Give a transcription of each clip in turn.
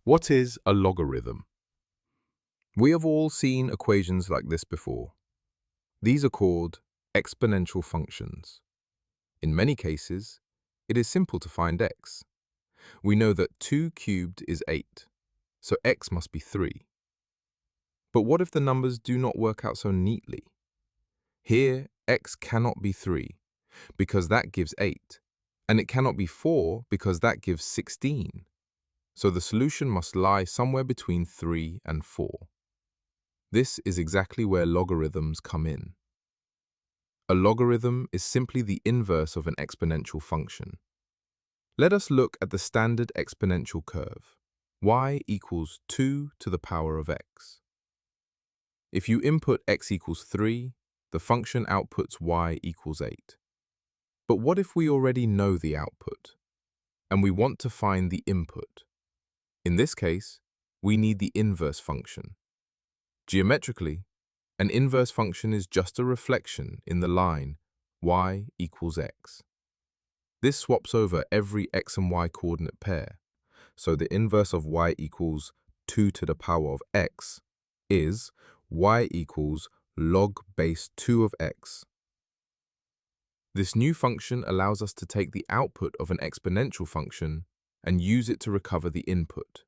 What is a logarithm? We have all seen equations like this before. These are called exponential functions. In many cases, it is simple to find x. We know that 2 cubed is 8, so x must be 3. But what if the numbers do not work out so neatly? Here, x cannot be 3, because that gives 8, and it cannot be 4 because that gives 16. So the solution must lie somewhere between 3 and 4. This is exactly where logarithms come in. A logarithm is simply the inverse of an exponential function. Let us look at the standard exponential curve. Y equals 2 to the power of x. If you input x equals 3, the function outputs y equals 8. But what if we already know the output, and we want to find the input? In this case, we need the inverse function. Geometrically, an inverse function is just a reflection in the line y equals x. This swaps over every x and y coordinate pair, so the inverse of y equals 2 to the power of x is y equals log base 2 of x. This new function allows us to take the output of an exponential function and use it to recover the input.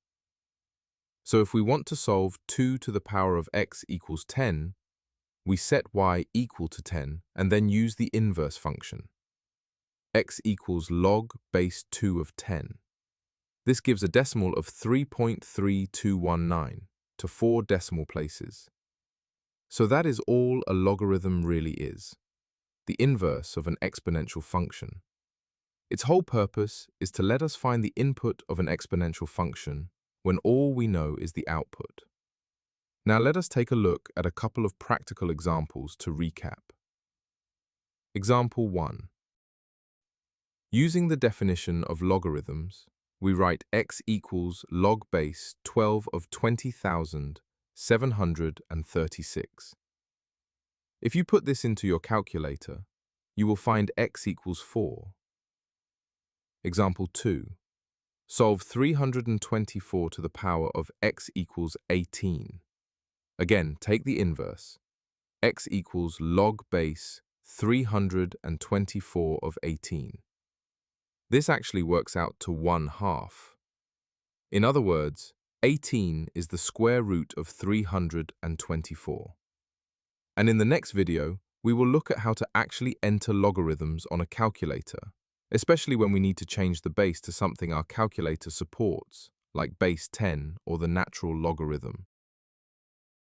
So if we want to solve 2 to the power of x equals 10, we set y equal to 10 and then use the inverse function. X equals log base 2 of 10. This gives a decimal of 3.3219 to 4 decimal places. So that is all a logarithm really is, the inverse of an exponential function. Its whole purpose is to let us find the input of an exponential function when all we know is the output. Now let us take a look at a couple of practical examples to recap. Example 1. Using the definition of logarithms, we write x equals log base 12 of 20,736. If you put this into your calculator, you will find x equals 4. Example 2. Solve 324 to the power of x equals 18. Again, take the inverse. X equals log base 324 of 18. This actually works out to 1/2. In other words, 18 is the square root of 324. And in the next video, we will look at how to actually enter logarithms on a calculator, especially when we need to change the base to something our calculator supports, like base 10 or the natural logarithm.